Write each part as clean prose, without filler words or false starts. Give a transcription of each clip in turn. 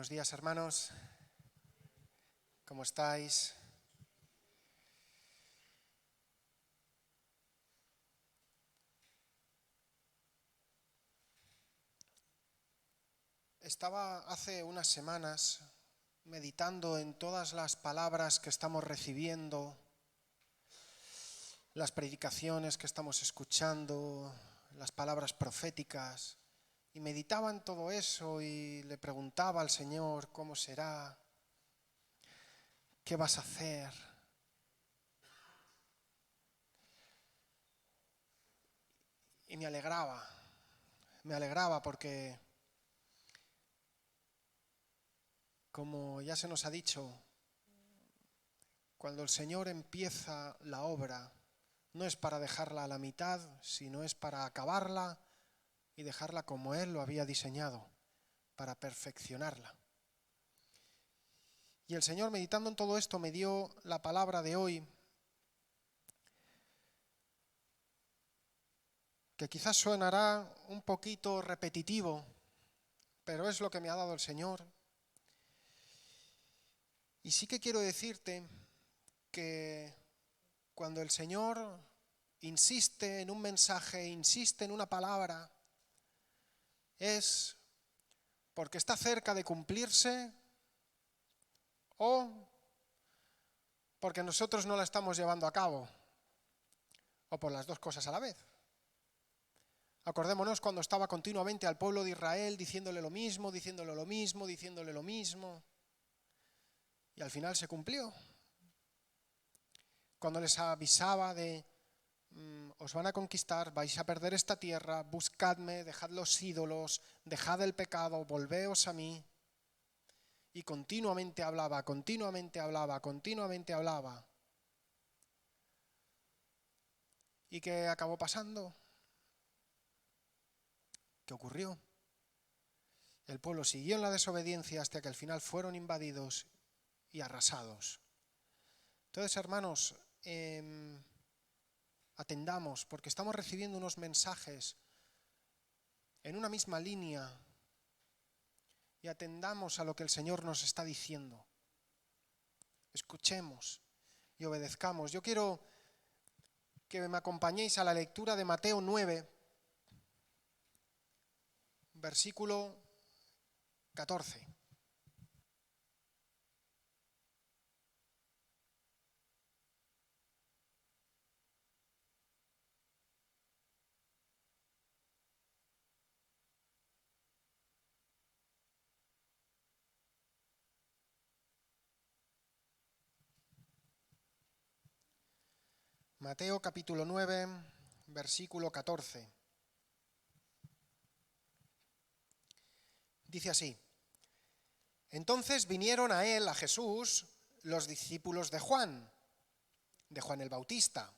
Buenos días, hermanos. ¿Cómo estáis? Estaba hace unas semanas meditando en todas las palabras que estamos recibiendo, las predicaciones que estamos escuchando, las palabras proféticas, y meditaba en todo eso y le preguntaba al Señor cómo será, qué vas a hacer. Y me alegraba porque, como ya se nos ha dicho, cuando el Señor empieza la obra, no es para dejarla a la mitad, sino es para acabarla y dejarla como Él lo había diseñado, para perfeccionarla. Y el Señor, meditando en todo esto, me dio la palabra de hoy, que quizás sonará un poquito repetitivo, pero es lo que me ha dado el Señor. Y sí que quiero decirte que cuando el Señor insiste en un mensaje, insiste en una palabra, es porque está cerca de cumplirse o porque nosotros no la estamos llevando a cabo, o por las dos cosas a la vez. Acordémonos cuando estaba continuamente al pueblo de Israel diciéndole lo mismo, y al final se cumplió. Cuando les avisaba de os van a conquistar, vais a perder esta tierra, buscadme, dejad los ídolos, dejad el pecado, volveos a mí. Y continuamente hablaba. ¿Y qué acabó pasando? ¿Qué ocurrió? El pueblo siguió en la desobediencia hasta que al final fueron invadidos y arrasados. Entonces, hermanos, atendamos, porque estamos recibiendo unos mensajes en una misma línea, y atendamos a lo que el Señor nos está diciendo. Escuchemos y obedezcamos. Yo quiero que me acompañéis a la lectura de Mateo 9, versículo 14. Mateo capítulo 9, versículo 14. Dice así: Entonces vinieron a él, a Jesús, los discípulos de Juan el Bautista,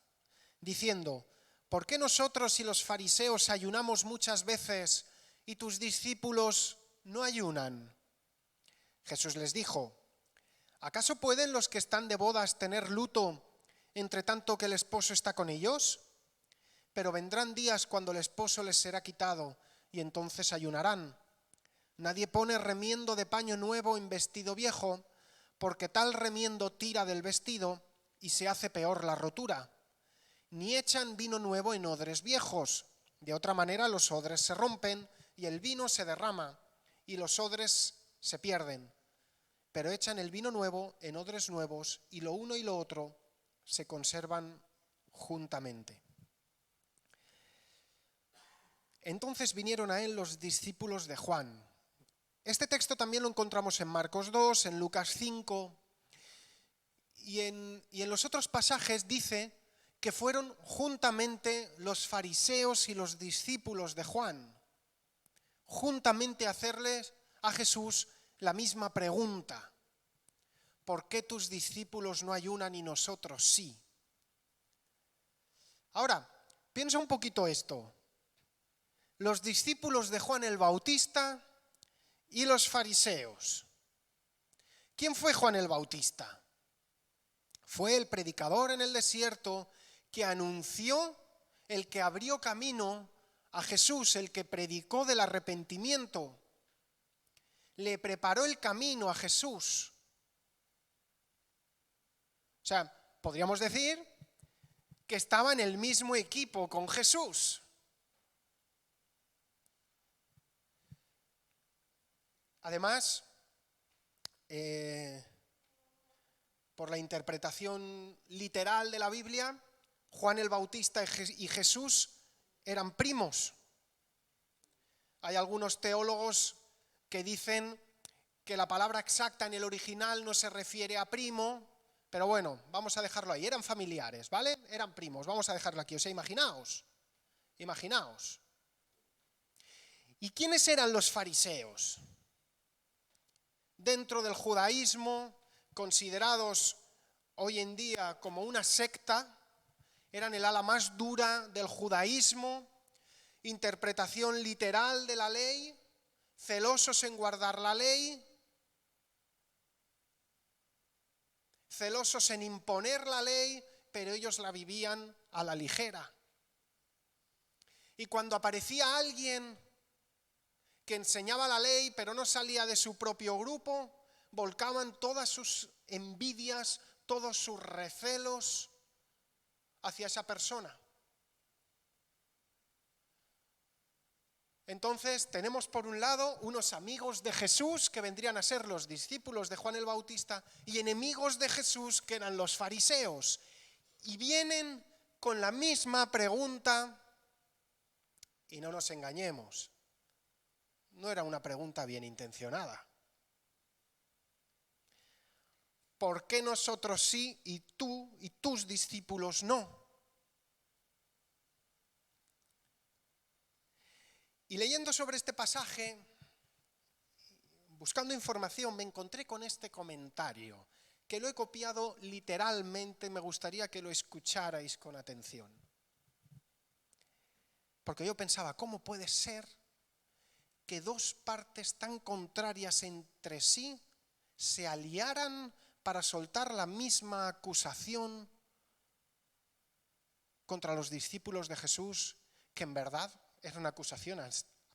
diciendo: ¿por qué nosotros y los fariseos ayunamos muchas veces y tus discípulos no ayunan? Jesús les dijo: ¿acaso pueden los que están de bodas tener luto entre tanto que el esposo está con ellos? Pero vendrán días cuando el esposo les será quitado y entonces ayunarán. Nadie pone remiendo de paño nuevo en vestido viejo, porque tal remiendo tira del vestido y se hace peor la rotura. Ni echan vino nuevo en odres viejos. De otra manera los odres se rompen y el vino se derrama y los odres se pierden. Pero echan el vino nuevo en odres nuevos y lo uno y lo otro se conservan juntamente. Entonces vinieron a él los discípulos de Juan. Este texto también lo encontramos en Marcos 2, en Lucas 5, y en los otros pasajes dice que fueron juntamente los fariseos y los discípulos de Juan, juntamente a hacerles a Jesús la misma pregunta: ¿por qué tus discípulos no ayunan y nosotros sí? Ahora, piensa un poquito esto. Los discípulos de Juan el Bautista y los fariseos. ¿Quién fue Juan el Bautista? Fue el predicador en el desierto que anunció, el que abrió camino a Jesús, el que predicó del arrepentimiento. le preparó el camino a Jesús. O sea, podríamos decir que estaba en el mismo equipo con Jesús. Además, por la interpretación literal de la Biblia, Juan el Bautista y Jesús eran primos. Hay algunos teólogos que dicen que la palabra exacta en el original no se refiere a primo, pero bueno, vamos a dejarlo ahí. Eran familiares, ¿vale? Eran primos, vamos a dejarlo aquí. O sea, imaginaos. ¿Y quiénes eran los fariseos? Dentro del judaísmo, considerados hoy en día como una secta, eran el ala más dura del judaísmo, interpretación literal de la ley, celosos en guardar la ley, celosos en imponer la ley, pero ellos la vivían a la ligera. Y cuando aparecía alguien que enseñaba la ley, pero no salía de su propio grupo, volcaban todas sus envidias, todos sus recelos hacia esa persona. Entonces tenemos por un lado unos amigos de Jesús que vendrían a ser los discípulos de Juan el Bautista y enemigos de Jesús que eran los fariseos. Y vienen con la misma pregunta y no nos engañemos, no era una pregunta bien intencionada. ¿Por qué nosotros sí y tú y tus discípulos no? Y leyendo sobre este pasaje, buscando información, me encontré con este comentario, que lo he copiado literalmente, me gustaría que lo escucharais con atención. Porque yo pensaba, ¿cómo puede ser que dos partes tan contrarias entre sí se aliaran para soltar la misma acusación contra los discípulos de Jesús, que en verdad era una acusación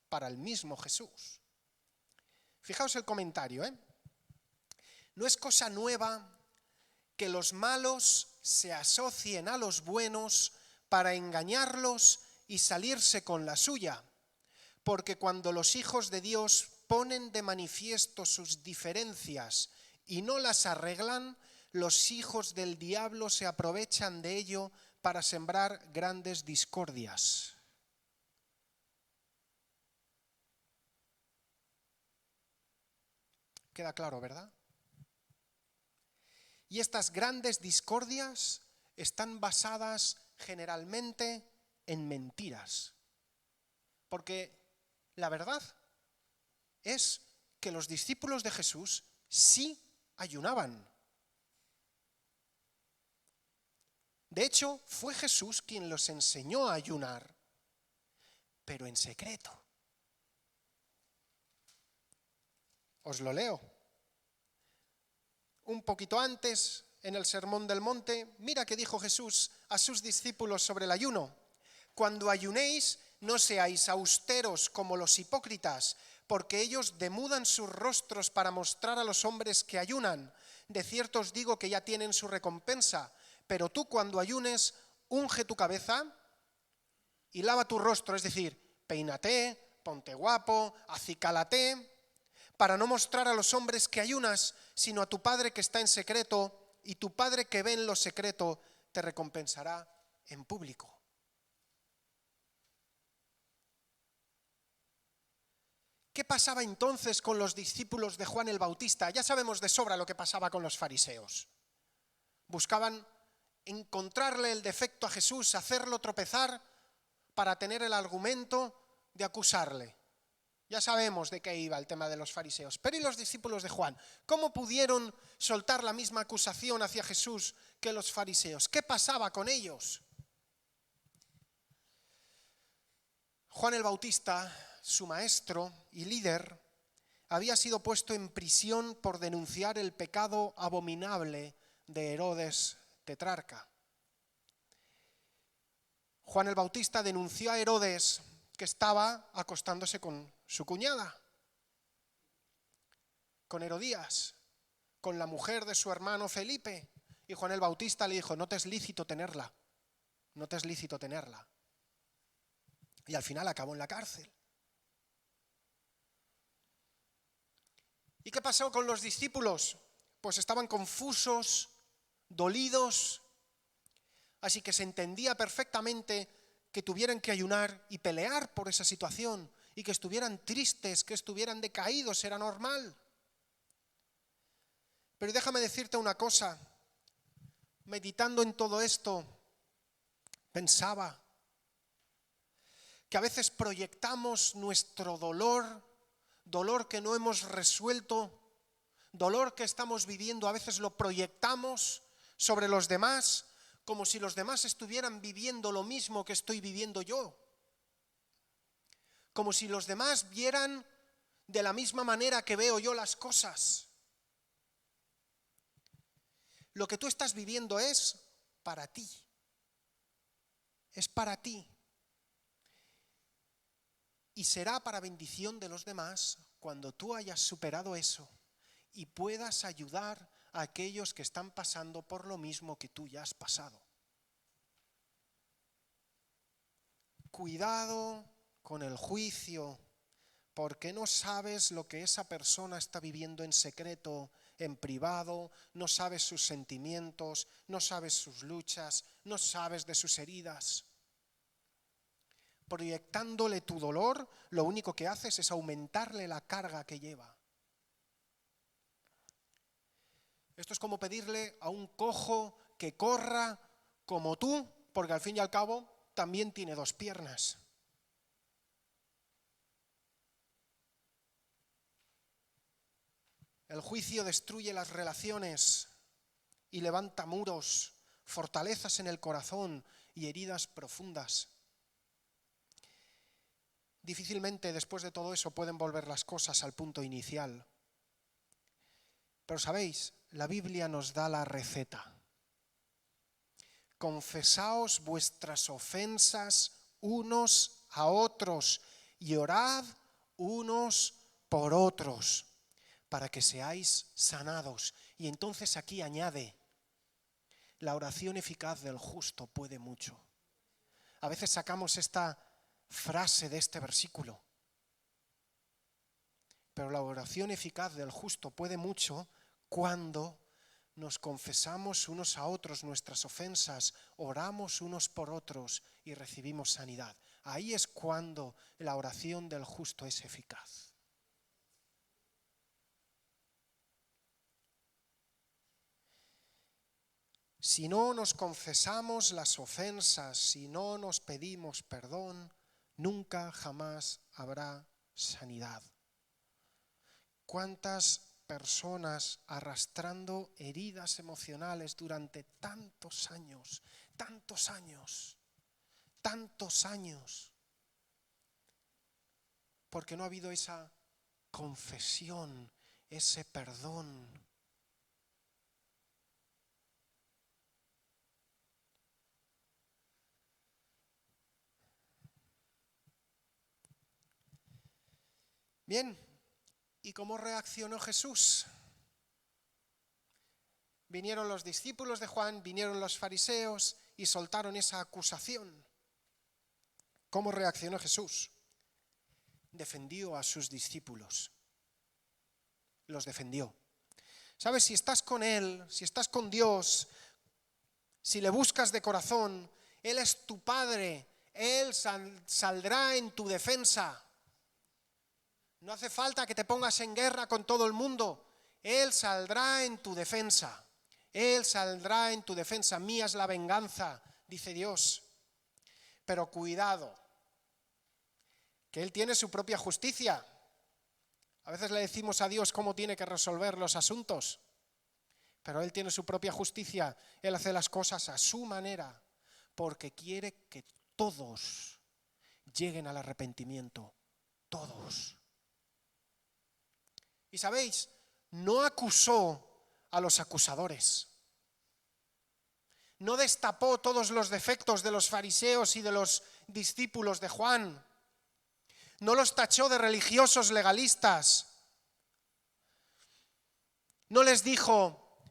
para el mismo Jesús? Fijaos el comentario, No es cosa nueva que los malos se asocien a los buenos para engañarlos y salirse con la suya, porque cuando los hijos de Dios ponen de manifiesto sus diferencias y no las arreglan, los hijos del diablo se aprovechan de ello para sembrar grandes discordias. Queda claro, ¿verdad? Y estas grandes discordias están basadas generalmente en mentiras. Porque la verdad es que los discípulos de Jesús sí ayunaban. De hecho, fue Jesús quien los enseñó a ayunar, pero en secreto. Os lo leo. Un poquito antes, en el Sermón del Monte, mira que dijo Jesús a sus discípulos sobre el ayuno. Cuando ayunéis, no seáis austeros como los hipócritas, porque ellos demudan sus rostros para mostrar a los hombres que ayunan. De cierto os digo que ya tienen su recompensa. Pero tú cuando ayunes, unge tu cabeza y lava tu rostro, es decir, peínate, ponte guapo, acicálate, para no mostrar a los hombres que ayunas, sino a tu Padre que está en secreto, y tu Padre que ve en lo secreto te recompensará en público. ¿Qué pasaba entonces con los discípulos de Juan el Bautista? Ya sabemos de sobra lo que pasaba con los fariseos. Buscaban encontrarle el defecto a Jesús, hacerlo tropezar para tener el argumento de acusarle. Ya sabemos de qué iba el tema de los fariseos. Pero ¿y los discípulos de Juan? ¿Cómo pudieron soltar la misma acusación hacia Jesús que los fariseos? ¿Qué pasaba con ellos? Juan el Bautista, su maestro y líder, había sido puesto en prisión por denunciar el pecado abominable de Herodes tetrarca. Juan el Bautista denunció a Herodes que estaba acostándose con su cuñada. con Herodías, con la mujer de su hermano Felipe. Y Juan el Bautista le dijo, no te es lícito tenerla, no te es lícito tenerla. Y al final acabó en la cárcel. ¿Y qué pasó con los discípulos? Pues estaban confusos, dolidos, así que se entendía perfectamente que tuvieran que ayunar y pelear por esa situación, y que estuvieran tristes, que estuvieran decaídos, era normal. Pero déjame decirte una cosa, meditando en todo esto, pensaba que a veces proyectamos nuestro dolor que no hemos resuelto, dolor que estamos viviendo, a veces lo proyectamos sobre los demás, como si los demás estuvieran viviendo lo mismo que estoy viviendo yo. Como si los demás vieran de la misma manera que veo yo las cosas. Lo que tú estás viviendo es para ti. Es para ti. Y será para bendición de los demás cuando tú hayas superado eso y puedas ayudar a aquellos que están pasando por lo mismo que tú ya has pasado. Cuidado con el juicio, porque no sabes lo que esa persona está viviendo en secreto, en privado, no sabes sus sentimientos, no sabes sus luchas, no sabes de sus heridas. Proyectándole tu dolor, lo único que haces es aumentarle la carga que lleva. Esto es como pedirle a un cojo que corra como tú, porque al fin y al cabo también tiene 2 piernas. El juicio destruye las relaciones y levanta muros, fortalezas en el corazón y heridas profundas. Difícilmente después de todo eso pueden volver las cosas al punto inicial. Pero sabéis, la Biblia nos da la receta. Confesaos vuestras ofensas unos a otros y orad unos por otros para que seáis sanados. Y entonces aquí añade, la oración eficaz del justo puede mucho. A veces sacamos esta frase de este versículo, pero la oración eficaz del justo puede mucho cuando nos confesamos unos a otros nuestras ofensas, oramos unos por otros y recibimos sanidad. Ahí es cuando la oración del justo es eficaz. Si no nos confesamos las ofensas, si no nos pedimos perdón, nunca jamás habrá sanidad. ¿Cuántas personas arrastrando heridas emocionales durante tantos años, porque no ha habido esa confesión, ese perdón? Bien, ¿y cómo reaccionó Jesús? Vinieron los discípulos de Juan, vinieron los fariseos y soltaron esa acusación. ¿Cómo reaccionó Jesús? Defendió a sus discípulos. Los defendió. ¿Sabes? Si estás con Él, si estás con Dios, si le buscas de corazón, Él es tu Padre, Él saldrá en tu defensa. No hace falta que te pongas en guerra con todo el mundo. Él saldrá en tu defensa. Él saldrá en tu defensa. Mía es la venganza, dice Dios. Pero cuidado, que Él tiene su propia justicia. A veces le decimos a Dios cómo tiene que resolver los asuntos. Pero Él tiene su propia justicia. Él hace las cosas a su manera, porque quiere que todos lleguen al arrepentimiento. Todos. Y sabéis, no acusó a los acusadores. No destapó todos los defectos de los fariseos y de los discípulos de Juan. No los tachó de religiosos legalistas. No les dijo,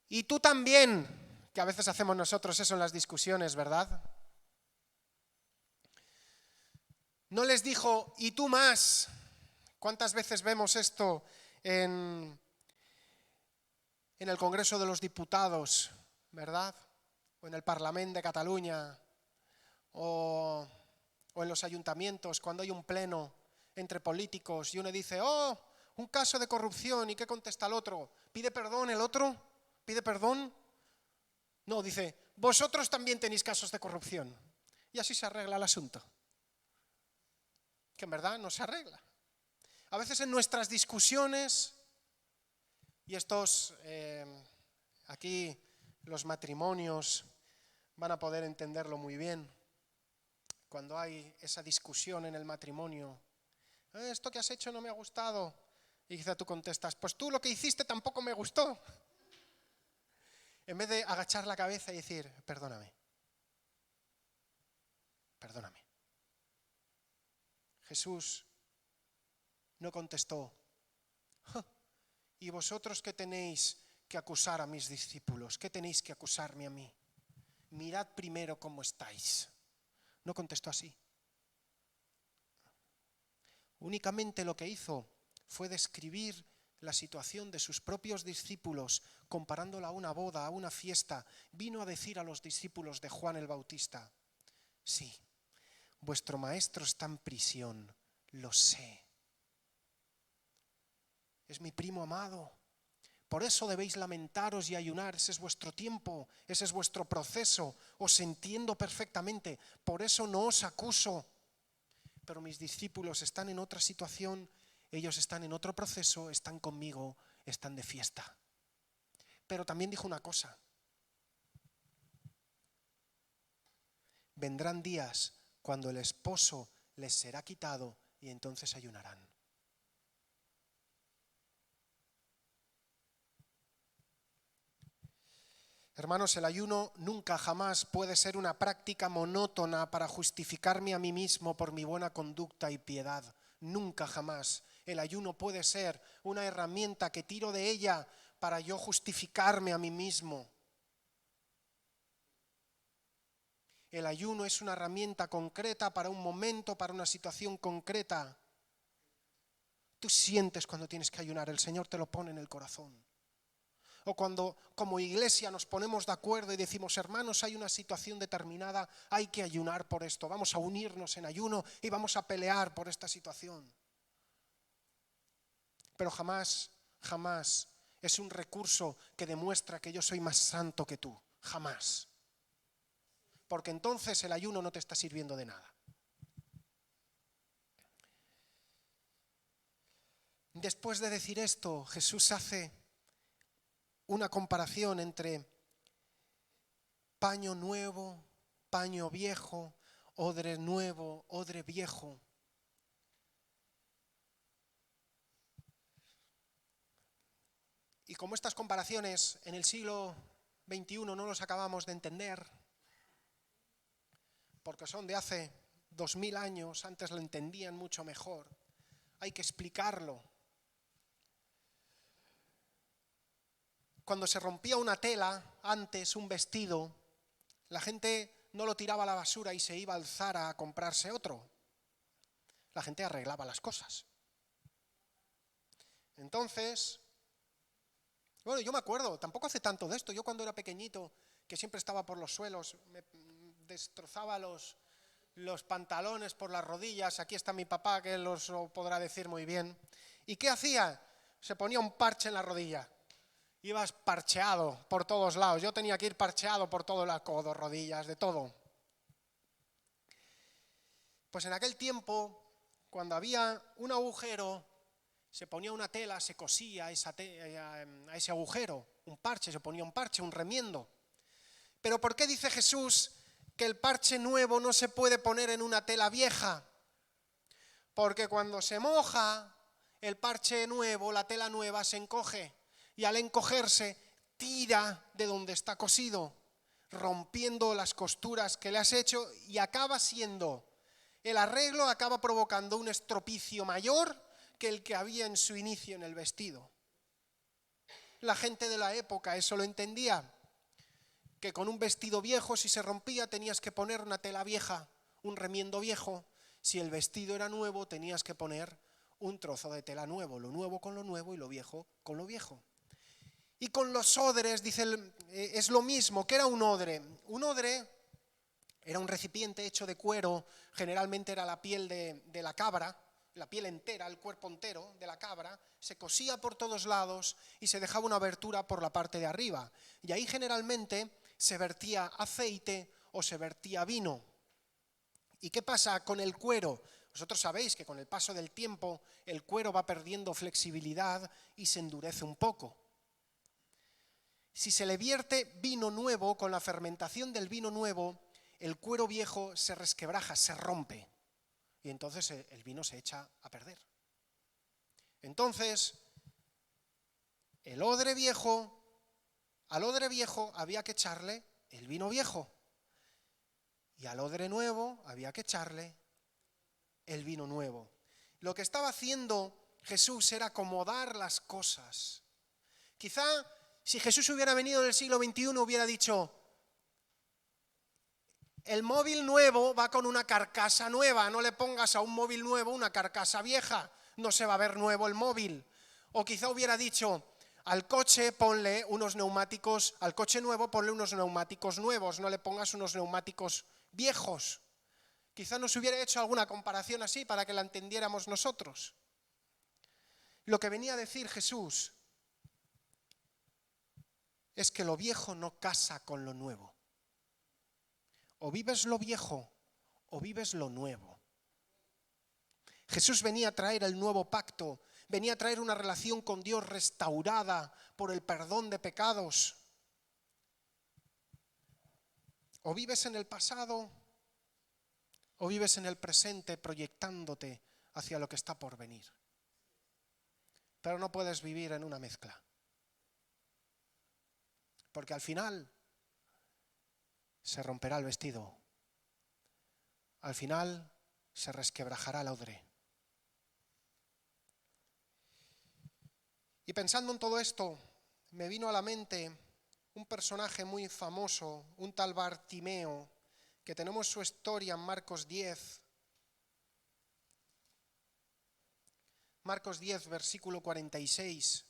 y tú también, que a veces hacemos nosotros eso en las discusiones, ¿verdad? No les dijo, y tú más. ¿Cuántas veces vemos esto en el Congreso de los Diputados, ¿verdad? O en el Parlament de Cataluña, o en los ayuntamientos, cuando hay un pleno entre políticos y uno dice, oh, un caso de corrupción, ¿y qué contesta el otro? ¿Pide perdón el otro? ¿Pide perdón? No, dice, vosotros también tenéis casos de corrupción. Y así se arregla el asunto. Que en verdad no se arregla. A veces en nuestras discusiones, y estos, aquí los matrimonios van a poder entenderlo muy bien, cuando hay esa discusión en el matrimonio, esto que has hecho no me ha gustado, y quizá tú contestas, pues tú lo que hiciste tampoco me gustó. En vez de agachar la cabeza y decir, perdóname. Jesús no contestó, ¿y vosotros qué tenéis que acusar a mis discípulos? ¿Qué tenéis que acusarme a mí? Mirad primero cómo estáis. No contestó así. Únicamente lo que hizo fue describir la situación de sus propios discípulos, comparándola a una boda, a una fiesta. Vino a decir a los discípulos de Juan el Bautista, sí, vuestro maestro está en prisión, lo sé. Es mi primo amado. Por eso debéis lamentaros y ayunar, ese es vuestro tiempo, ese es vuestro proceso. Os entiendo perfectamente, por eso no os acuso. Pero mis discípulos están en otra situación, ellos están en otro proceso, están conmigo, están de fiesta. Pero también dijo una cosa, vendrán días cuando el esposo les será quitado y entonces ayunarán. Hermanos, el ayuno nunca jamás puede ser una práctica monótona para justificarme a mí mismo por mi buena conducta y piedad. Nunca jamás. El ayuno puede ser una herramienta que tiro de ella para yo justificarme a mí mismo. El ayuno es una herramienta concreta para un momento, para una situación concreta. Tú sientes cuando tienes que ayunar, el Señor te lo pone en el corazón. O cuando como iglesia nos ponemos de acuerdo y decimos, hermanos, hay una situación determinada, hay que ayunar por esto, vamos a unirnos en ayuno y vamos a pelear por esta situación. Pero jamás es un recurso que demuestra que yo soy más santo que tú, jamás. Porque entonces el ayuno no te está sirviendo de nada. Después de decir esto, Jesús hace una comparación entre paño nuevo, paño viejo, odre nuevo, odre viejo. Y como estas comparaciones en el siglo XXI no los acabamos de entender, porque son de hace 2000 años, antes lo entendían mucho mejor, hay que explicarlo. Cuando se rompía una tela, antes un vestido, la gente no lo tiraba a la basura y se iba al Zara a comprarse otro. La gente arreglaba las cosas. Entonces, bueno, yo me acuerdo, tampoco hace tanto de esto, yo cuando era pequeñito, que siempre estaba por los suelos, me destrozaba los pantalones por las rodillas, aquí está mi papá que los podrá decir muy bien. ¿Y qué hacía? Se ponía un parche en la rodilla. Ibas parcheado por todos lados. Yo tenía que ir parcheado por todo el codo, rodillas, de todo. Pues en aquel tiempo, cuando había un agujero, se ponía una tela, se cosía a ese agujero, un parche, se ponía un parche, un remiendo. Pero ¿por qué dice Jesús que el parche nuevo no se puede poner en una tela vieja? Porque cuando se moja, el parche nuevo, la tela nueva se encoge. Y al encogerse, tira de donde está cosido, rompiendo las costuras que le has hecho y acaba siendo, el arreglo acaba provocando un estropicio mayor que el que había en su inicio en el vestido. la gente de la época eso lo entendía. Que con un vestido viejo, si se rompía, tenías que poner una tela vieja, un remiendo viejo. Si el vestido era nuevo, tenías que poner un trozo de tela nuevo, lo nuevo con lo nuevo y lo viejo con lo viejo. Y con los odres, dice, es lo mismo. ¿Qué era un odre? Un odre era un recipiente hecho de cuero, generalmente era la piel de la cabra, la piel entera, el cuerpo entero de la cabra, se cosía por todos lados y se dejaba una abertura por la parte de arriba. Y ahí generalmente se vertía aceite o se vertía vino. ¿Y qué pasa con el cuero? Vosotros sabéis que con el paso del tiempo el cuero va perdiendo flexibilidad y se endurece un poco. Si se le vierte vino nuevo, con la fermentación del vino nuevo, el cuero viejo se resquebraja, se rompe. Y entonces el vino se echa a perder. Entonces, al odre viejo había que echarle el vino viejo. Y al odre nuevo había que echarle el vino nuevo. Lo que estaba haciendo Jesús era acomodar las cosas. Quizá si Jesús hubiera venido del siglo XXI hubiera dicho: el móvil nuevo va con una carcasa nueva, no le pongas a un móvil nuevo una carcasa vieja, no se va a ver nuevo el móvil. O quizá hubiera dicho: al coche ponle unos neumáticos, al coche nuevo ponle unos neumáticos nuevos, no le pongas unos neumáticos viejos. Quizá nos hubiera hecho alguna comparación así para que la entendiéramos nosotros. Lo que venía a decir Jesús es que lo viejo no casa con lo nuevo. O vives lo viejo o vives lo nuevo. Jesús venía a traer el nuevo pacto, venía a traer una relación con Dios restaurada por el perdón de pecados. O vives en el pasado o vives en el presente proyectándote hacia lo que está por venir. Pero no puedes vivir en una mezcla. Porque al final se romperá el vestido. Al final se resquebrajará el odre. Y pensando en todo esto, me vino a la mente un personaje muy famoso, un tal Bartimeo, que tenemos su historia en Marcos 10. Marcos 10, versículo 46.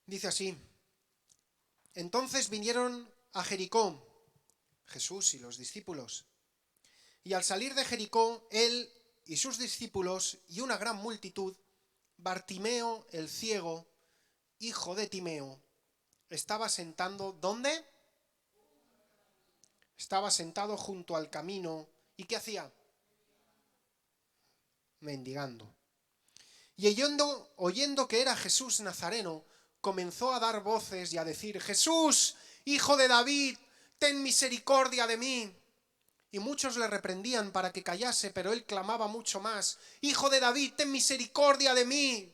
Dice así: entonces vinieron a Jericó, Jesús y los discípulos, y al salir de Jericó, él y sus discípulos y una gran multitud, Bartimeo el ciego, hijo de Timeo, estaba sentando, ¿dónde? Estaba sentado junto al camino. ¿Y qué hacía? Mendigando. Y oyendo que era Jesús Nazareno, comenzó a dar voces y a decir: Jesús, hijo de David, ten misericordia de mí. Y muchos le reprendían para que callase, pero él clamaba mucho más: Hijo de David, ten misericordia de mí.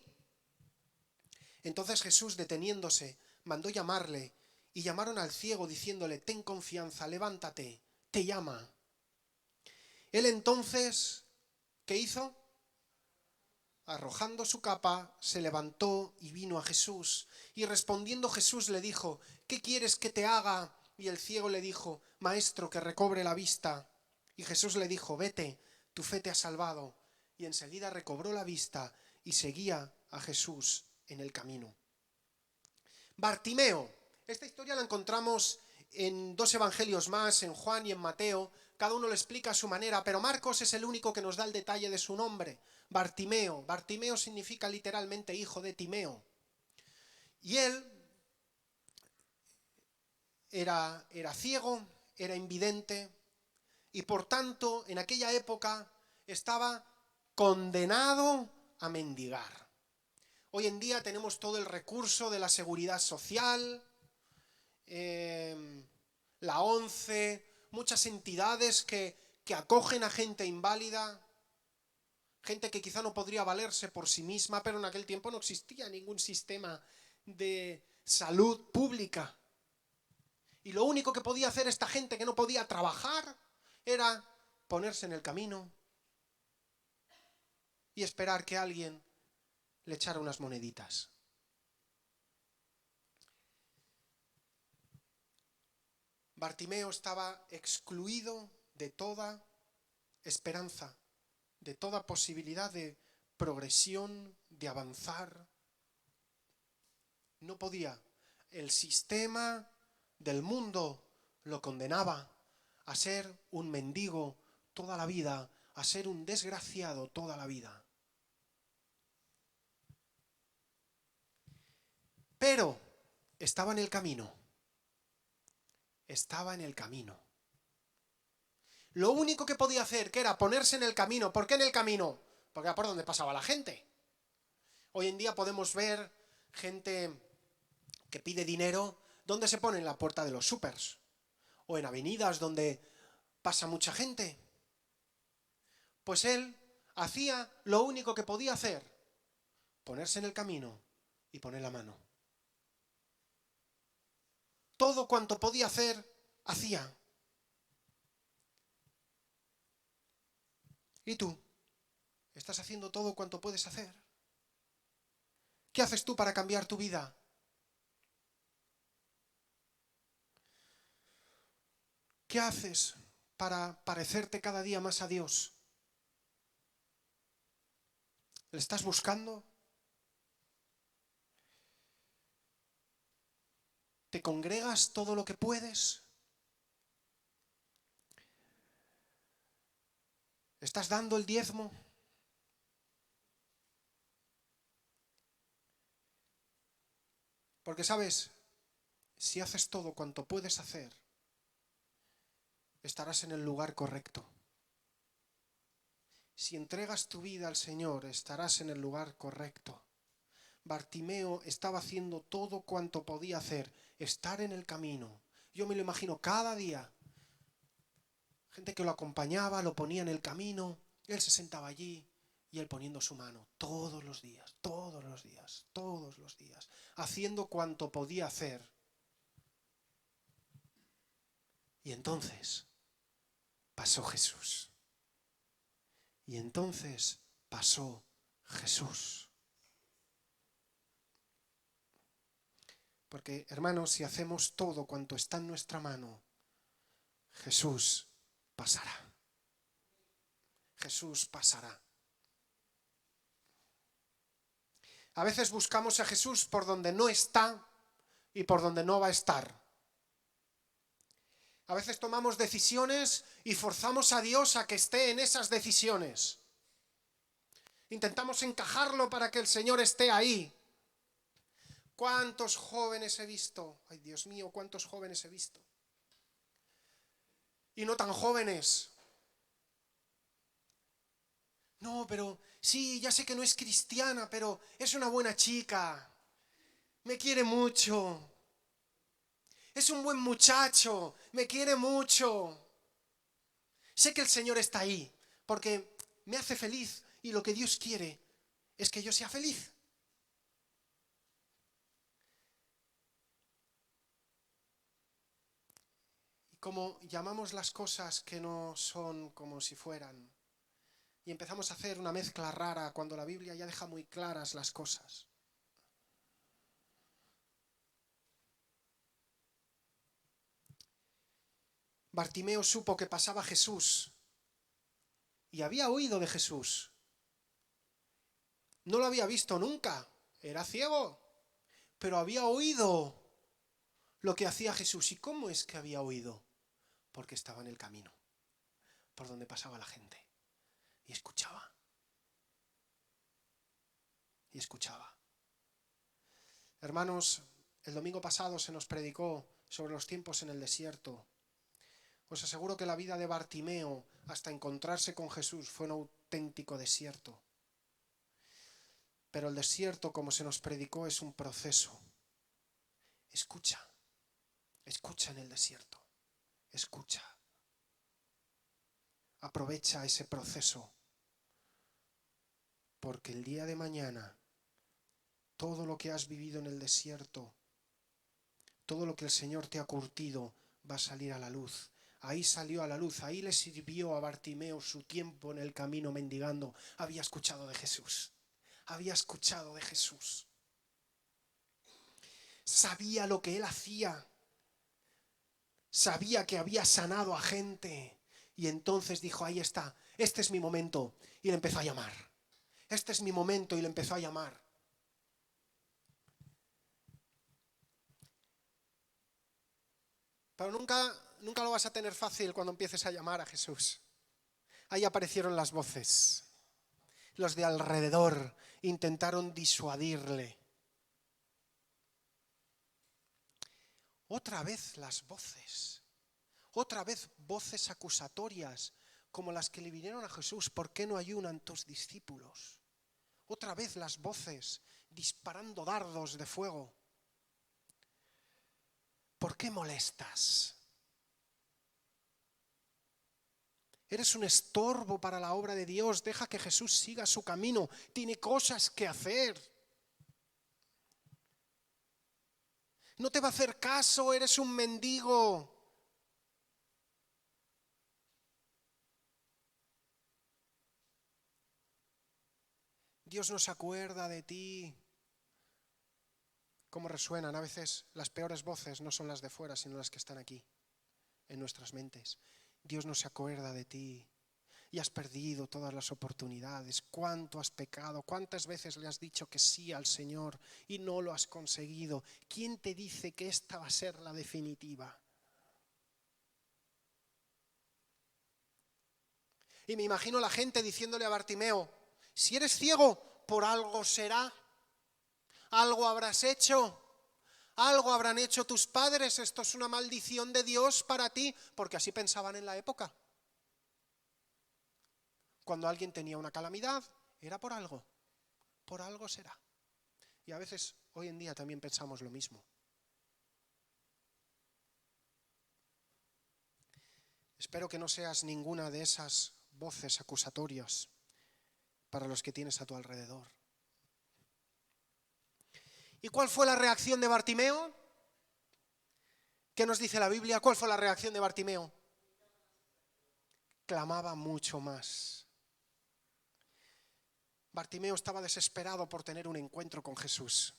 Entonces Jesús, deteniéndose, mandó llamarle, y llamaron al ciego diciéndole: ten confianza, levántate, te llama. Él entonces, ¿qué hizo? Arrojando su capa, se levantó y vino a Jesús. Y respondiendo Jesús le dijo: ¿qué quieres que te haga? Y el ciego le dijo: Maestro, que recobre la vista. Y Jesús le dijo: vete, tu fe te ha salvado. Y enseguida recobró la vista y seguía a Jesús en el camino. Bartimeo. Esta historia la encontramos en dos evangelios más, en Juan y en Mateo. Cada uno lo explica a su manera, pero Marcos es el único que nos da el detalle de su nombre. Bartimeo. Bartimeo significa literalmente hijo de Timeo. Y él era ciego, era invidente y por tanto en aquella época estaba condenado a mendigar. Hoy en día tenemos todo el recurso de la seguridad social, la ONCE, muchas entidades que acogen a gente inválida, gente que quizá no podría valerse por sí misma, pero en aquel tiempo no existía ningún sistema de salud pública. Y lo único que podía hacer esta gente que no podía trabajar era ponerse en el camino y esperar que alguien le echara unas moneditas. Bartimeo estaba excluido de toda esperanza, de toda posibilidad de progresión, de avanzar. No podía. El sistema del mundo lo condenaba a ser un mendigo toda la vida, a ser un desgraciado toda la vida. Pero estaba en el camino. Estaba en el camino. Lo único que podía hacer, que era ponerse en el camino. ¿Por qué en el camino? Porque era por donde pasaba la gente. Hoy en día podemos ver gente que pide dinero, ¿dónde se pone? En la puerta de los súpers. O en avenidas donde pasa mucha gente. Pues él hacía lo único que podía hacer, ponerse en el camino y poner la mano. Todo cuanto podía hacer, hacía. ¿Y tú? ¿Estás haciendo todo cuanto puedes hacer? ¿Qué haces tú para cambiar tu vida? ¿Qué haces para parecerte cada día más a Dios? ¿Le estás buscando? ¿Te congregas todo lo que puedes? ¿Estás dando el diezmo? Porque sabes, si haces todo cuanto puedes hacer, estarás en el lugar correcto. Si entregas tu vida al Señor, estarás en el lugar correcto. Bartimeo estaba haciendo todo cuanto podía hacer, estar en el camino. Yo me lo imagino cada día. Gente que lo acompañaba, lo ponía en el camino, él se sentaba allí y él poniendo su mano todos los días, todos los días, todos los días, haciendo cuanto podía hacer. Y entonces pasó Jesús. Y entonces pasó Jesús. Porque, hermanos, si hacemos todo cuanto está en nuestra mano, Jesús pasará. Jesús pasará. A veces buscamos a Jesús por donde no está y por donde no va a estar. A veces tomamos decisiones y forzamos a Dios a que esté en esas decisiones. Intentamos encajarlo para que el Señor esté ahí. ¿Cuántos jóvenes he visto? Ay, Dios mío, cuántos jóvenes he visto. Y no tan jóvenes. No, pero sí, ya sé que no es cristiana, pero es una buena chica. Me quiere mucho. Es un buen muchacho. Me quiere mucho. Sé que el Señor está ahí, porque me hace feliz y lo que Dios quiere es que yo sea feliz. Y como llamamos las cosas que no son como si fueran, y empezamos a hacer una mezcla rara cuando la Biblia ya deja muy claras las cosas. Bartimeo supo que pasaba Jesús y había oído de Jesús. No lo había visto nunca, era ciego, pero había oído lo que hacía Jesús. ¿Y cómo es que había oído? Porque estaba en el camino, por donde pasaba la gente, y escuchaba. Y escuchaba. Hermanos, el domingo pasado se nos predicó sobre los tiempos en el desierto. Os aseguro que la vida de Bartimeo, hasta encontrarse con Jesús, fue un auténtico desierto. Pero el desierto, como se nos predicó, es un proceso. Escucha, escucha en el desierto, escucha. Aprovecha ese proceso. porque el día de mañana todo lo que has vivido en el desierto, todo lo que el Señor te ha curtido, va a salir a la luz. Ahí salió a la luz, ahí le sirvió a Bartimeo su tiempo en el camino mendigando. Había escuchado de Jesús, había escuchado de Jesús. Sabía lo que él hacía, sabía que había sanado a gente. Y entonces dijo, ahí está, este es mi momento. Y le empezó a llamar. Este es mi momento y le empezó a llamar. Pero nunca lo vas a tener fácil cuando empieces a llamar a Jesús. Ahí aparecieron las voces. Los de alrededor intentaron disuadirle. Otra vez las voces. Otra vez voces acusatorias como las que le vinieron a Jesús. ¿Por qué no ayunan tus discípulos? Otra vez las voces disparando dardos de fuego. ¿Por qué molestas? Eres un estorbo para la obra de Dios. Deja que Jesús siga su camino. Tiene cosas que hacer. No te va a hacer caso, eres un mendigo. Dios no se acuerda de ti. ¿Cómo resuenan? A veces las peores voces no son las de fuera, sino las que están aquí, en nuestras mentes. Dios no se acuerda de ti. Y has perdido todas las oportunidades. ¿Cuánto has pecado? ¿Cuántas veces le has dicho que sí al Señor y no lo has conseguido? ¿Quién te dice que esta va a ser la definitiva? Y me imagino la gente diciéndole a Bartimeo, si eres ciego, por algo será. Algo habrás hecho. Algo habrán hecho tus padres. Esto es una maldición de Dios para ti. Porque así pensaban en la época. Cuando alguien tenía una calamidad, era por algo. Por algo será. Y a veces, hoy en día también pensamos lo mismo. Espero que no seas ninguna de esas voces acusatorias para los que tienes a tu alrededor. ¿Y cuál fue la reacción de Bartimeo? ¿Qué nos dice la Biblia? ¿Cuál fue la reacción de Bartimeo? Clamaba mucho más. Bartimeo estaba desesperado por tener un encuentro con Jesús.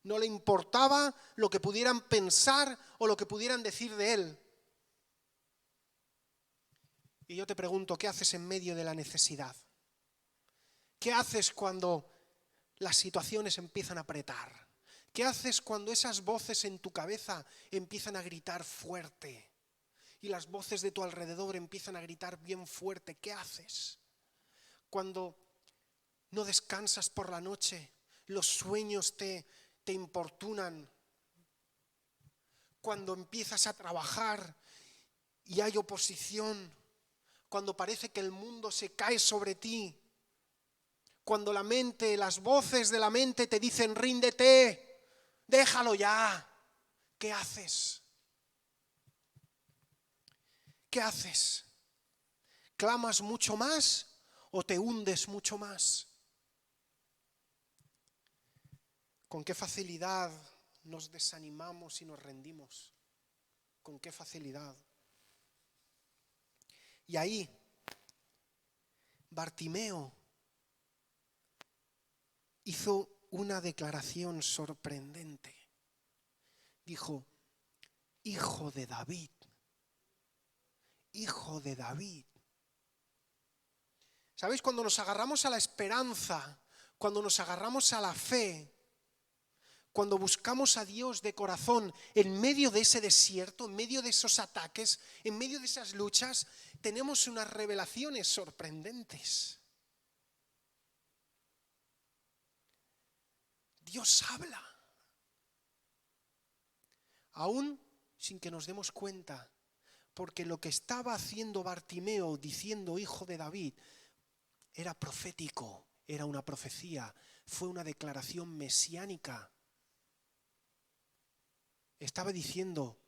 No le importaba lo que pudieran pensar o lo que pudieran decir de él. Y yo te pregunto, ¿qué haces en medio de la necesidad? ¿Qué haces cuando las situaciones empiezan a apretar? ¿Qué haces cuando esas voces en tu cabeza empiezan a gritar fuerte? Y las voces de tu alrededor empiezan a gritar bien fuerte. ¿Qué haces? Cuando no descansas por la noche, los sueños te importunan. Cuando empiezas a trabajar y hay oposición. Cuando parece que el mundo se cae sobre ti. Cuando la mente, las voces de la mente te dicen ríndete, déjalo ya. ¿Qué haces? ¿Qué haces? ¿Clamas mucho más o te hundes mucho más? ¿Con qué facilidad nos desanimamos y nos rendimos? ¿Con qué facilidad? Y ahí, Bartimeo hizo una declaración sorprendente. Dijo, Hijo de David, Hijo de David. ¿Sabéis? Cuando nos agarramos a la esperanza, cuando nos agarramos a la fe, cuando buscamos a Dios de corazón en medio de ese desierto, en medio de esos ataques, en medio de esas luchas, tenemos unas revelaciones sorprendentes. Dios habla. Aún sin que nos demos cuenta, porque lo que estaba haciendo Bartimeo diciendo Hijo de David era profético, era una profecía, fue una declaración mesiánica. Estaba diciendo,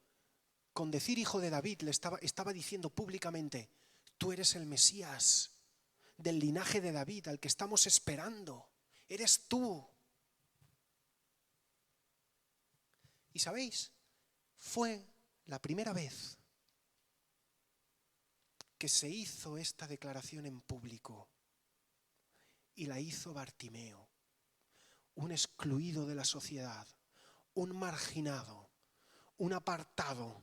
con decir Hijo de David, le estaba diciendo públicamente, tú eres el Mesías, del linaje de David, al que estamos esperando. Eres tú. Y sabéis, fue la primera vez que se hizo esta declaración en público. Y la hizo Bartimeo, un excluido de la sociedad, un marginado, un apartado,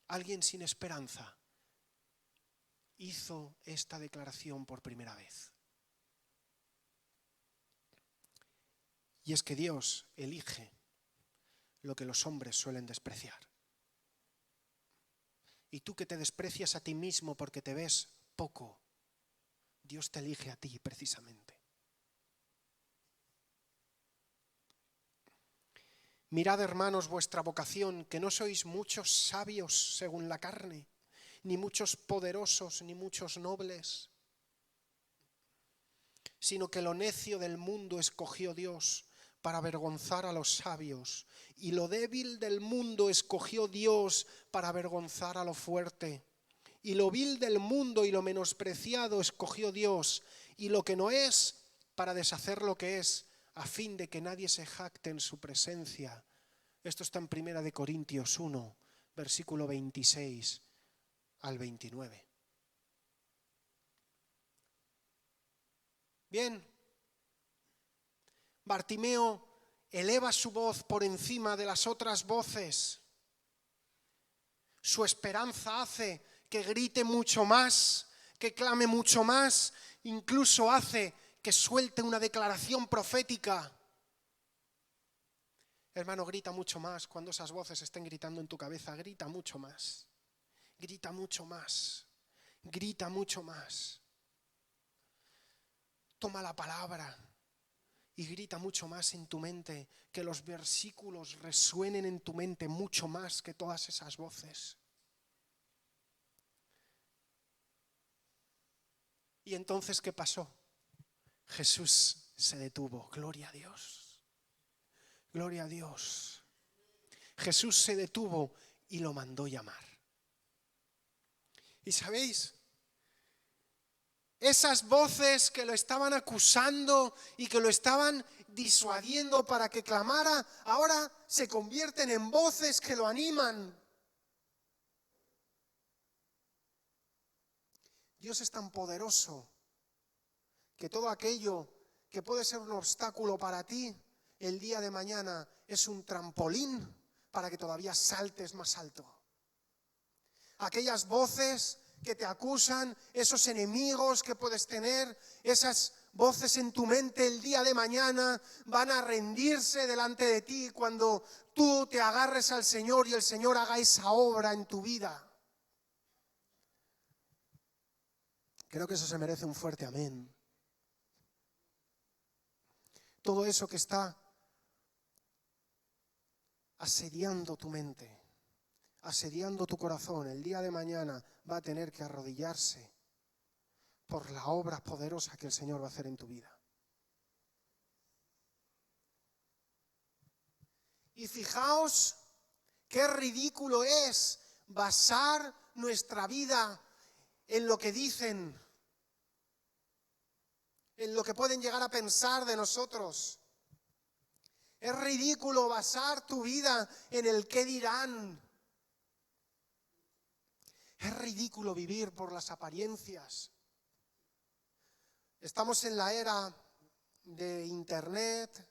alguien sin esperanza. Hizo esta declaración por primera vez. Y es que Dios elige lo que los hombres suelen despreciar. Y tú que te desprecias a ti mismo porque te ves poco, Dios te elige a ti precisamente. Mirad, hermanos, vuestra vocación, que no sois muchos sabios según la carne, ni muchos poderosos, ni muchos nobles, sino que lo necio del mundo escogió Dios para avergonzar a los sabios, y lo débil del mundo escogió Dios para avergonzar a lo fuerte. Y lo vil del mundo y lo menospreciado escogió Dios, y lo que no es, para deshacer lo que es, a fin de que nadie se jacte en su presencia. Esto está en 1 Corintios 1, versículo 26 al 29. Bien, Bartimeo eleva su voz por encima de las otras voces. Su esperanza hace que grite mucho más, que clame mucho más, incluso hace que suelte una declaración profética. Hermano, grita mucho más cuando esas voces estén gritando en tu cabeza. Grita mucho más, grita mucho más, grita mucho más. Toma la palabra y grita mucho más en tu mente, que los versículos resuenen en tu mente mucho más que todas esas voces. ¿Y entonces qué pasó? Jesús se detuvo. Gloria a Dios. Gloria a Dios. Jesús se detuvo y lo mandó llamar. ¿Y sabéis? Esas voces que lo estaban acusando y que lo estaban disuadiendo para que clamara, ahora se convierten en voces que lo animan. Dios es tan poderoso que todo aquello que puede ser un obstáculo para ti, el día de mañana es un trampolín para que todavía saltes más alto. Aquellas voces que te acusan, esos enemigos que puedes tener, esas voces en tu mente el día de mañana van a rendirse delante de ti cuando tú te agarres al Señor y el Señor haga esa obra en tu vida. Creo que eso se merece un fuerte amén. Todo eso que está asediando tu mente, asediando tu corazón, el día de mañana va a tener que arrodillarse por la obra poderosa que el Señor va a hacer en tu vida. Y fijaos qué ridículo es basar nuestra vida en lo que dicen, en lo que pueden llegar a pensar de nosotros. Es ridículo basar tu vida en el qué dirán. Es ridículo vivir por las apariencias. Estamos en la era de Internet,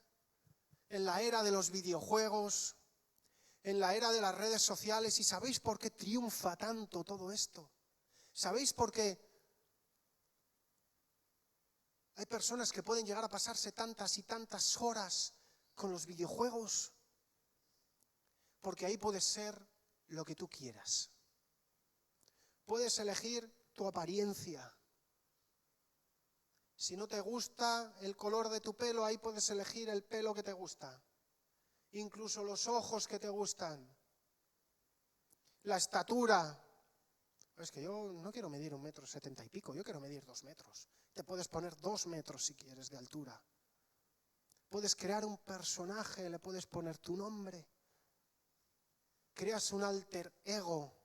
en la era de los videojuegos, en la era de las redes sociales. ¿Y sabéis por qué triunfa tanto todo esto? ¿Sabéis por qué hay personas que pueden llegar a pasarse tantas y tantas horas con los videojuegos? Porque ahí puedes ser lo que tú quieras. Puedes elegir tu apariencia. Si no te gusta el color de tu pelo, ahí puedes elegir el pelo que te gusta. Incluso los ojos que te gustan. La estatura. Es que yo no quiero medir 1,70 y pico, yo quiero medir 2 metros. Te puedes poner 2 metros si quieres de altura. Puedes crear un personaje, le puedes poner tu nombre. Creas un alter ego.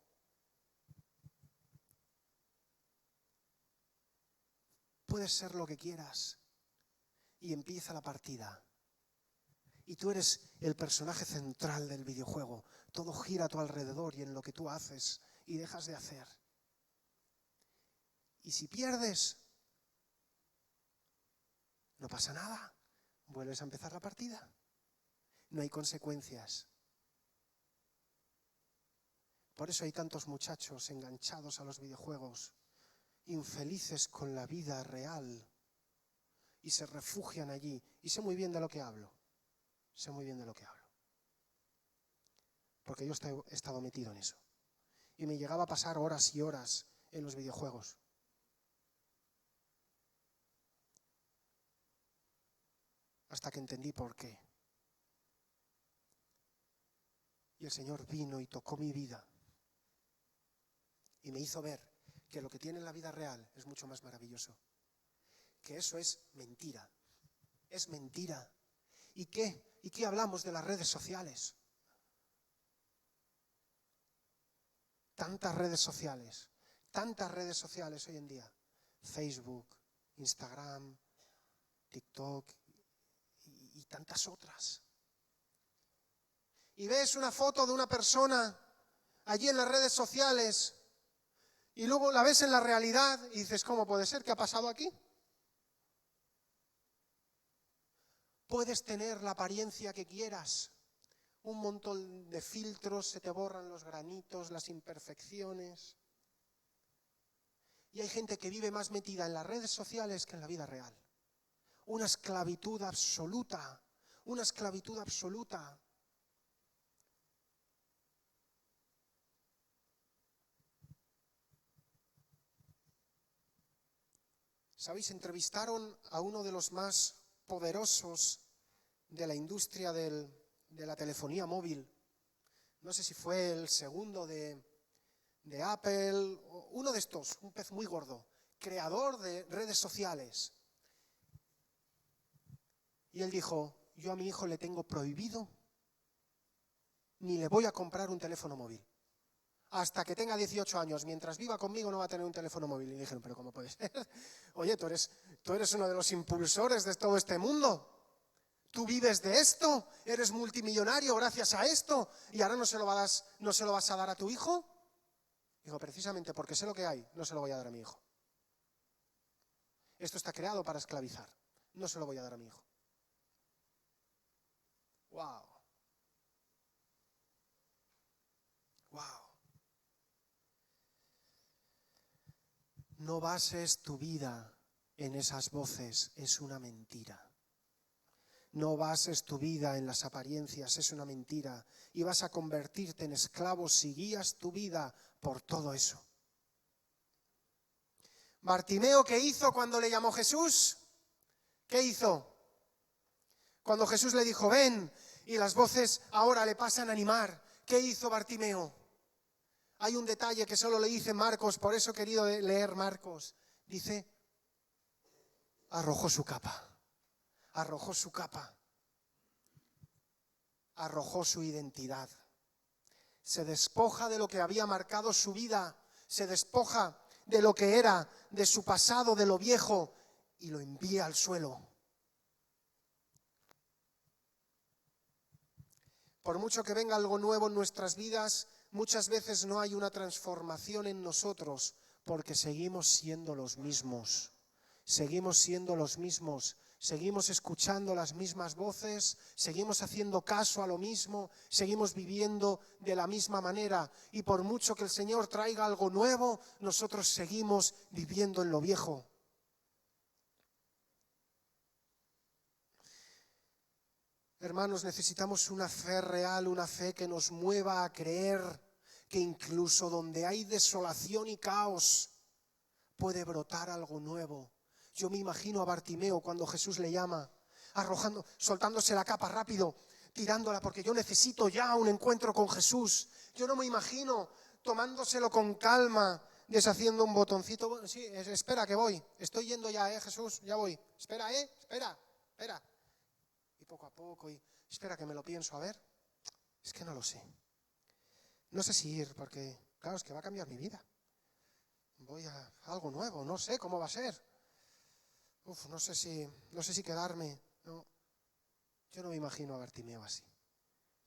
puedes ser lo que quieras. Y empieza la partida. Y tú eres el personaje central del videojuego. Todo gira a tu alrededor y en lo que tú haces y dejas de hacer. Y si pierdes, no pasa nada. Vuelves a empezar la partida. No hay consecuencias. Por eso hay tantos muchachos enganchados a los videojuegos, infelices con la vida real, y se refugian allí. Y sé muy bien de lo que hablo. Sé muy bien de lo que hablo. Porque yo he estado metido en eso. Y me llegaba a pasar horas y horas en los videojuegos. Hasta que entendí por qué. Y el Señor vino y tocó mi vida. Y me hizo ver que lo que tiene en la vida real es mucho más maravilloso. Que eso es mentira. Es mentira. ¿Y qué? ¿Y qué hablamos de las redes sociales? Tantas redes sociales hoy en día. Facebook, Instagram, TikTok y tantas otras. Y ves una foto de una persona allí en las redes sociales y luego la ves en la realidad y dices, ¿cómo puede ser? ¿Qué ha pasado aquí? Puedes tener la apariencia que quieras, un montón de filtros, se te borran los granitos, las imperfecciones. Y hay gente que vive más metida en las redes sociales que en la vida real. Una esclavitud absoluta, una esclavitud absoluta. ¿Sabéis? Entrevistaron a uno de los más poderosos de la industria de la telefonía móvil. No sé si fue el segundo de Apple, uno de estos, un pez muy gordo, creador de redes sociales. Y él dijo, yo a mi hijo le tengo prohibido, ni le voy a comprar un teléfono móvil. Hasta que tenga 18 años, mientras viva conmigo no va a tener un teléfono móvil. Y dijeron, pero ¿cómo puede ser? Oye, tú eres uno de los impulsores de todo este mundo. Tú vives de esto, eres multimillonario gracias a esto, y ahora no se lo vas a dar a tu hijo. Digo, precisamente porque sé lo que hay, no se lo voy a dar a mi hijo. Esto está creado para esclavizar, no se lo voy a dar a mi hijo. ¡Wow! ¡Wow! No bases tu vida en esas voces, es una mentira. No bases tu vida en las apariencias, es una mentira. Y vas a convertirte en esclavo si guías tu vida por todo eso. Bartimeo, ¿qué hizo cuando le llamó Jesús? ¿Qué hizo? Cuando Jesús le dijo, ven, y las voces ahora le pasan a animar. ¿Qué hizo Bartimeo? Hay un detalle que solo le dice Marcos, por eso he querido leer Marcos. Dice, arrojó su capa. Arrojó su capa. Arrojó su identidad. Se despoja de lo que había marcado su vida. Se despoja de lo que era, de su pasado, de lo viejo, y lo envía al suelo. Por mucho que venga algo nuevo en nuestras vidas, muchas veces no hay una transformación en nosotros porque seguimos siendo los mismos. Seguimos siendo los mismos, seguimos escuchando las mismas voces, seguimos haciendo caso a lo mismo, seguimos viviendo de la misma manera. Y por mucho que el Señor traiga algo nuevo, nosotros seguimos viviendo en lo viejo. Hermanos, necesitamos una fe real, una fe que nos mueva a creer que incluso donde hay desolación y caos puede brotar algo nuevo. Yo me imagino a Bartimeo cuando Jesús le llama, soltándose la capa rápido, tirándola, porque yo necesito ya un encuentro con Jesús. Yo no me imagino tomándoselo con calma, deshaciendo un botoncito. Bueno, sí, espera que voy, estoy yendo ya, Jesús, ya voy. Espera, espera. Y poco a poco, y espera que me lo pienso, a ver, es que no lo sé. No sé si ir, porque claro, es que va a cambiar mi vida. Voy a algo nuevo, no sé cómo va a ser. no sé si quedarme. No, yo no me imagino a Bartimeo así.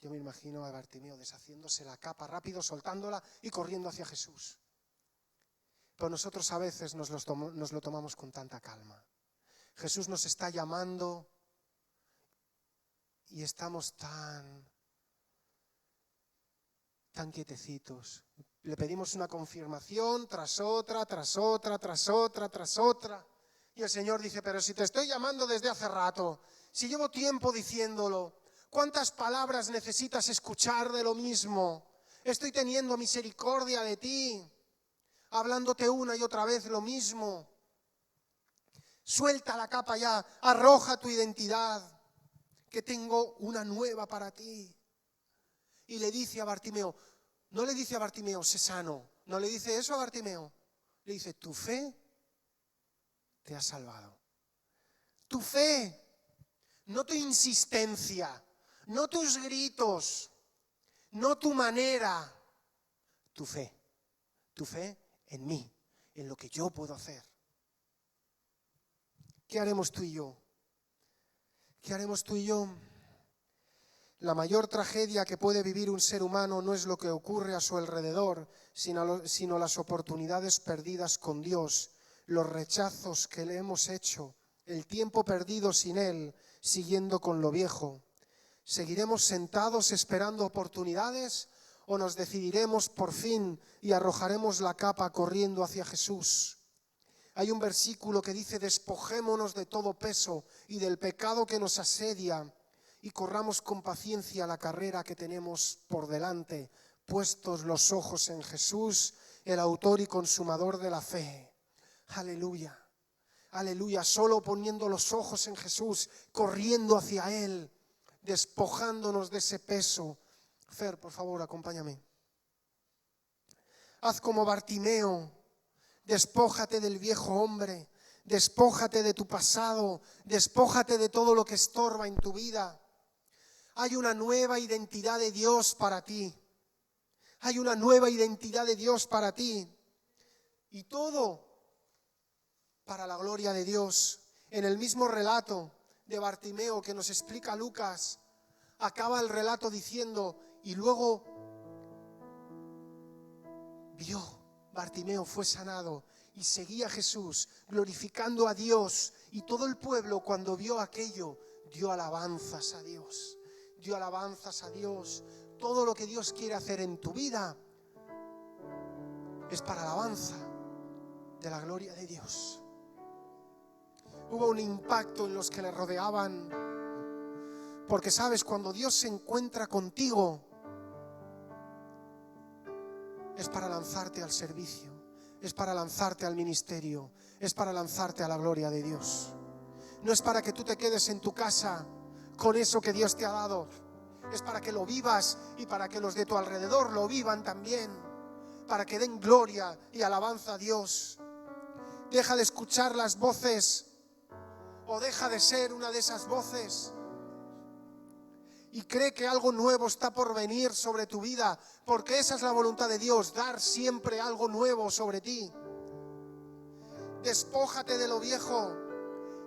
Yo me imagino a Bartimeo deshaciéndose la capa rápido, soltándola y corriendo hacia Jesús. Pero nosotros a veces nos lo tomamos con tanta calma. Jesús nos está llamando y estamos tan quietecitos. Le pedimos una confirmación tras otra. Y el Señor dice, pero si te estoy llamando desde hace rato, si llevo tiempo diciéndolo, ¿cuántas palabras necesitas escuchar de lo mismo? Estoy teniendo misericordia de ti, hablándote una y otra vez lo mismo. Suelta la capa ya, arroja tu identidad, que tengo una nueva para ti. Y le dice a Bartimeo, no le dice a Bartimeo, sé sano, no le dice eso a Bartimeo, le dice, tu fe te ha salvado. Tu fe, no tu insistencia, no tus gritos, no tu manera, tu fe en mí, en lo que yo puedo hacer. ¿Qué haremos tú y yo? ¿Qué haremos tú y yo? La mayor tragedia que puede vivir un ser humano no es lo que ocurre a su alrededor, sino las oportunidades perdidas con Dios, los rechazos que le hemos hecho, el tiempo perdido sin Él, siguiendo con lo viejo. ¿Seguiremos sentados esperando oportunidades o nos decidiremos por fin y arrojaremos la capa corriendo hacia Jesús? Hay un versículo que dice, despojémonos de todo peso y del pecado que nos asedia y corramos con paciencia la carrera que tenemos por delante, puestos los ojos en Jesús, el autor y consumador de la fe. Aleluya, aleluya, solo poniendo los ojos en Jesús, corriendo hacia Él, despojándonos de ese peso. Fer, por favor, acompáñame. Haz como Bartimeo, despójate del viejo hombre, despójate de tu pasado, despójate de todo lo que estorba en tu vida. Hay una nueva identidad de Dios para ti. Hay una nueva identidad de Dios para ti. Y todo para la gloria de Dios. En el mismo relato de Bartimeo que nos explica Lucas, acaba el relato diciendo, y luego vio, Bartimeo fue sanado y seguía a Jesús, glorificando a Dios. Y todo el pueblo, cuando vio aquello, dio alabanzas a Dios. Dio alabanzas a Dios. Todo lo que Dios quiere hacer en tu vida es para alabanza de la gloria de Dios. Hubo un impacto en los que le rodeaban, porque sabes, cuando Dios se encuentra contigo, es para lanzarte al servicio, es para lanzarte al ministerio, es para lanzarte a la gloria de Dios. No es para que tú te quedes en tu casa con eso que Dios te ha dado. Es para que lo vivas y para que los de tu alrededor lo vivan también, para que den gloria y alabanza a Dios. Deja de escuchar las voces o deja de ser una de esas voces y cree que algo nuevo está por venir sobre tu vida, porque esa es la voluntad de Dios, dar siempre algo nuevo sobre ti. Despójate de lo viejo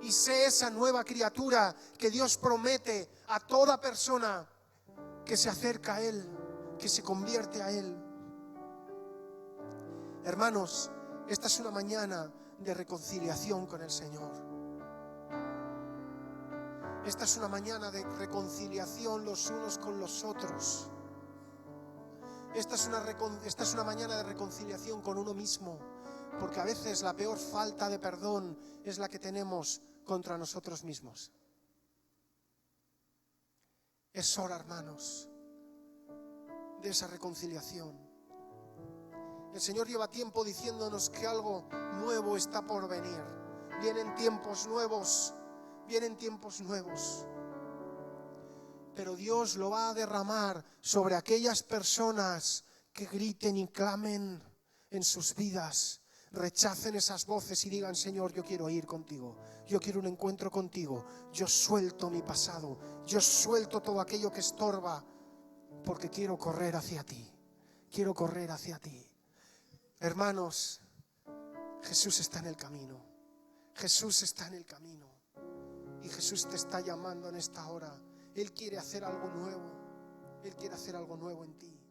y sé esa nueva criatura que Dios promete a toda persona que se acerca a Él, que se convierte a Él. Hermanos, esta es una mañana de reconciliación con el Señor. Esta es una mañana de reconciliación los unos con los otros. Esta es una mañana de reconciliación con uno mismo, porque a veces la peor falta de perdón es la que tenemos contra nosotros mismos. Es hora, hermanos, de esa reconciliación. El Señor lleva tiempo diciéndonos que algo nuevo está por venir. Vienen tiempos nuevos. Vienen tiempos nuevos, pero Dios lo va a derramar sobre aquellas personas que griten y clamen en sus vidas, rechacen esas voces y digan, Señor, yo quiero ir contigo, yo quiero un encuentro contigo, yo suelto mi pasado, yo suelto todo aquello que estorba, porque quiero correr hacia ti, quiero correr hacia ti. Hermanos, Jesús está en el camino. Jesús está en el camino y Jesús te está llamando en esta hora. Él quiere hacer algo nuevo. Él quiere hacer algo nuevo en ti.